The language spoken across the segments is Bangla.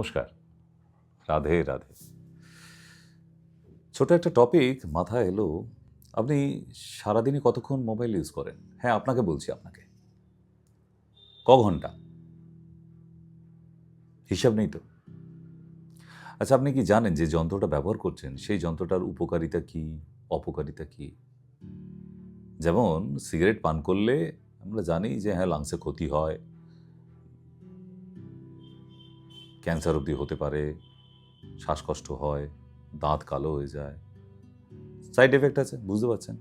নমস্কার, রাধে রাধে। ছোট একটা টপিক মাথায় এলো। আপনি সারাদিনে কতক্ষণ মোবাইল ইউজ করেন? হ্যাঁ, আপনাকে বলছি, আপনাকে ঘন্টা? হিসাব নেই তো? আচ্ছা, আপনি কি জানেন যে যন্ত্রটা ব্যবহার করছেন সেই যন্ত্রটার উপকারিতা কি, অপকারিতা কি? যেমন সিগারেট পান করলে আমরা জানি যে হ্যাঁ, লাংসে ক্ষতি হয়, ক্যান্সার অবধি হতে পারে, শ্বাসকষ্ট হয়, দাঁত কালো হয়ে যায়। সাইড এফেক্ট আছে, বুঝতে পারছেন?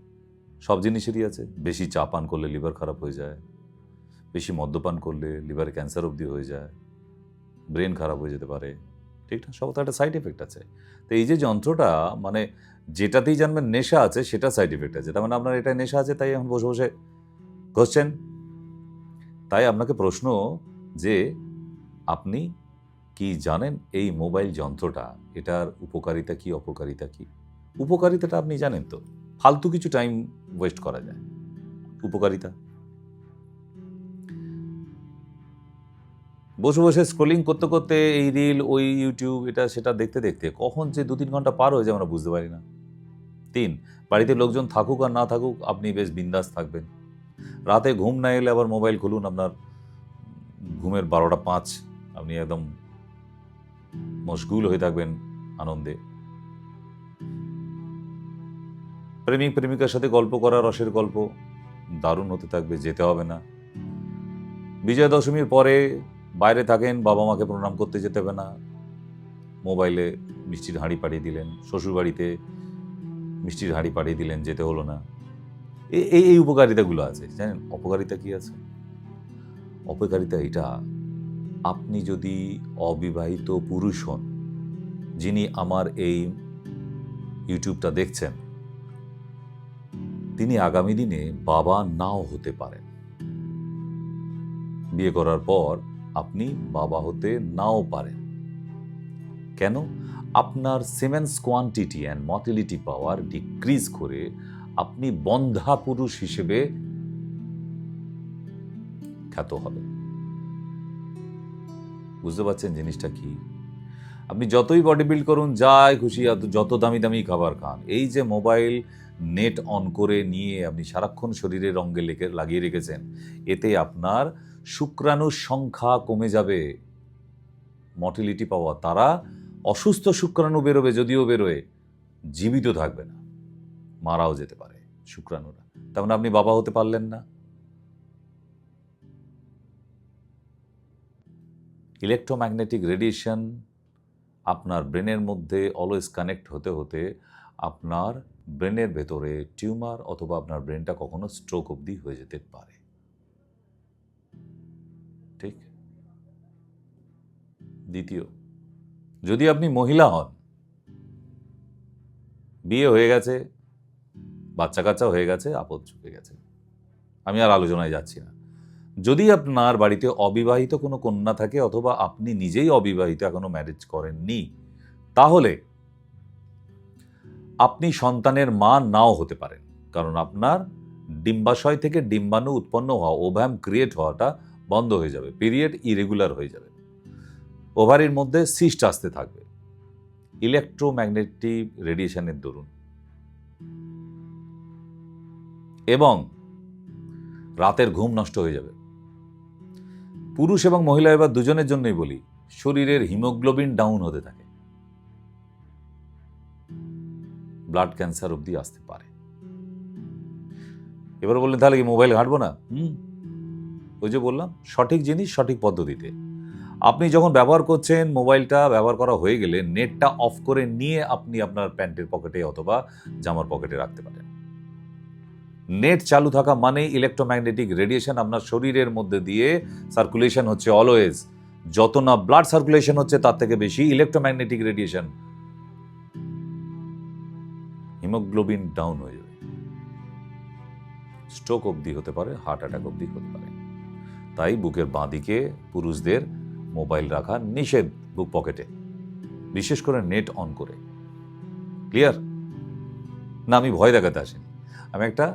সব জিনিসেরই আছে। বেশি চা পান করলে লিভার খারাপ হয়ে যায়, বেশি মদ্যপান করলে লিভারে ক্যান্সার অবধি হয়ে যায়, ব্রেন খারাপ হয়ে যেতে পারে, ঠিক না? সব তো একটা সাইড এফেক্ট আছে। তো এই যে যন্ত্রটা, মানে যেটাতেই জানবেন নেশা আছে সেটা সাইড এফেক্ট আছে। তার মানে আপনার এটা নেশা আছে, তাই এখন বসে বসে ঘষছেন। তাই আপনাকে প্রশ্ন যে আপনি কি জানেন এই মোবাইল যন্ত্রটা, এটার উপকারিতা কি, অপকারিতা কি? উপকারিতাটা আপনি জানেন তো, ফালতু কিছু টাইম ওয়েস্ট করা যায়। উপকারিতা, বসে বসে স্ক্রলিং করতে করতে এই রিল, ওই ইউটিউব, এটা সেটা দেখতে দেখতে কখন যে 2-3 ঘন্টা পার হয়ে যায় আমরা বুঝতে পারি না। 3, বাড়িতে লোকজন থাকুক আর না থাকুক আপনি বেশ বিন্দাস থাকবেন। রাতে ঘুম না এলে আবার মোবাইল খুলুন, আপনার ঘুমের 12টা 5, আপনি একদম মশগুল হয়ে থাকবেন আনন্দে। প্রেমিক প্রেমিকার সাথে গল্প করা, রসের গল্প দারুণ হতে থাকবে, যেতে হবে না। বিজয়া দশমীর পরে বাইরে থাকেন, বাবা মাকে প্রণাম করতে যেতে হবে না, মোবাইলে মিষ্টির হাঁড়ি পাঠিয়ে দিলেন, শ্বশুরবাড়িতে মিষ্টির হাঁড়ি পাঠিয়ে দিলেন, যেতে হলো না। এই এই উপকারিতাগুলো আছে। জানেন অপকারিতা কি আছে? অপকারিতা এটা, আপনি যদি অবিবাহিত পুরুষ হন, যিনি আমার এই ইউটিউবটা দেখছেন, তিনি আগামী দিনে বাবা নাও হতে পারেন। বিয়ে করার পর আপনি বাবা হতে নাও পারেন। কেন? আপনার semens quantity and motility power decrease করে আপনি বন্ধ্যা পুরুষ হিসেবে খ্যাত হবেন। বুঝতে পারছেন জিনিসটা কি? আপনি যতই বডি বিল্ড করুন, যাই খুশি যত দামি দামি খাবার খান, এই যে মোবাইল নেট অন করে নিয়ে আপনি সারাক্ষণ শরীরের অঙ্গে লাগিয়ে রেখেছেন, এতে আপনার শুক্রাণুর সংখ্যা কমে যাবে, মর্টিলিটি পাওয়া, তারা অসুস্থ শুক্রাণু বেরোবে, যদিও বেরোয় জীবিত থাকবে না, মারাও যেতে পারে শুক্রাণুরা। তার মানে আপনি বাবা হতে পারলেন না। ইলেকট্রোম্যাগনেটিক রেডিয়েশন আপনার ব্রেনের মধ্যে অলওয়েজ কানেক্ট হতে হতে আপনার ব্রেনের ভেতরে টিউমার অথবা আপনার ব্রেনটা কখনো স্ট্রোক অবধি হয়ে যেতে পারে। ঠিক? দ্বিতীয়, যদি আপনি মহিলা হন, বিয়ে হয়ে গেছে, বাচ্চা কাচ্চা হয়ে গেছে, আপদ চুকে গেছে, আমি আর আলোচনায় যাচ্ছি না। যদি আপনার বাড়িতে অবিবাহিত কোনো কন্যা থাকে অথবা আপনি নিজেই অবিবাহিত, এখনো ম্যারেজ করেননি, তাহলে আপনি সন্তানের মা নাও হতে পারেন। কারণ আপনার ডিম্বাশয় থেকে ডিম্বাণু উৎপন্ন হওয়া, ওভ্যাম ক্রিয়েট হওয়াটা বন্ধ হয়ে যাবে, পিরিয়ড ইরেগুলার হয়ে যাবে, ওভারির মধ্যে সিস্ট আসতে থাকবে ইলেকট্রোম্যাগনেটিক রেডিয়েশনের দরুন, এবং রাতের ঘুম নষ্ট হয়ে যাবে। পুরুষ এবং মহিলা, এবার দুজনের জন্যই বলি, শরীরের হিমোগ্লোবিন ডাউন হতে থাকে, ব্লাড ক্যান্সার অবধি আসতে পারে। এবার বললেন তাহলে কি মোবাইল ঘাঁটবো না? ওই যে বললাম, সঠিক জিনিস সঠিক পদ্ধতিতে। আপনি যখন ব্যবহার করছেন, মোবাইলটা ব্যবহার করা হয়ে গেলে নেটটা অফ করে নিয়ে আপনি আপনার প্যান্টের পকেটে অথবা জামার পকেটে রাখতে পারেন। নেট চালু থাকা মানে ইলেকট্রোম্যাগনেটিক রেডিয়েশন আপনার শরীরের মধ্যে দিয়ে সার্কুলেশন হচ্ছে অলওয়েজ। যত না ব্লাড সার্কুলেশন হচ্ছে, তার থেকে বেশি ইলেকট্রোম্যাগনেটিক রেডিয়েশন, হিমোগ্লোবিন ডাউন হয়ে যাবে, স্ট্রোক অবধি হতে পারে, হার্ট অ্যাটাক অবধি হতে পারে। তাই বুকের বাঁ দিকে পুরুষদের মোবাইল রাখা নিষেধ, বুক পকেটে, বিশেষ করে নেট অন করে। ক্লিয়ার? না, আমি ভয় দেখাতে আসিনি, আমি একটা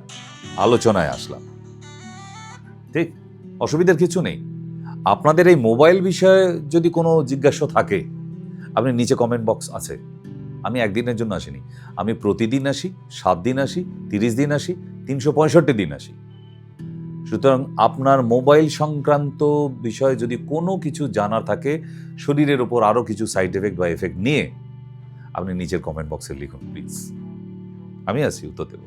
আলোচনায় আসলাম। ঠিক? অসুবিধার কিছু নেই। আপনাদের এই মোবাইল বিষয়ে যদি কোনো জিজ্ঞাসা থাকে, আপনি নিচে কমেন্ট বক্স আছে। আমি একদিনের জন্য আসিনি, আমি প্রতিদিন আসি, 7 দিন আসি, 30 দিন আসি, 365 দিন আসি। সুতরাং আপনার মোবাইল সংক্রান্ত বিষয়ে যদি কোনো কিছু জানার থাকে, শরীরের ওপর আরও কিছু সাইড এফেক্ট বা এফেক্ট নিয়ে, আপনি নিচের কমেন্ট বক্সে লিখুন প্লিজ। আমি আছি, উত্তর দেব।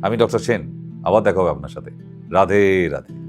আমি ডক্টর সেন, আবার দেখা হবে আপনার সাথে। রাধে রাধে।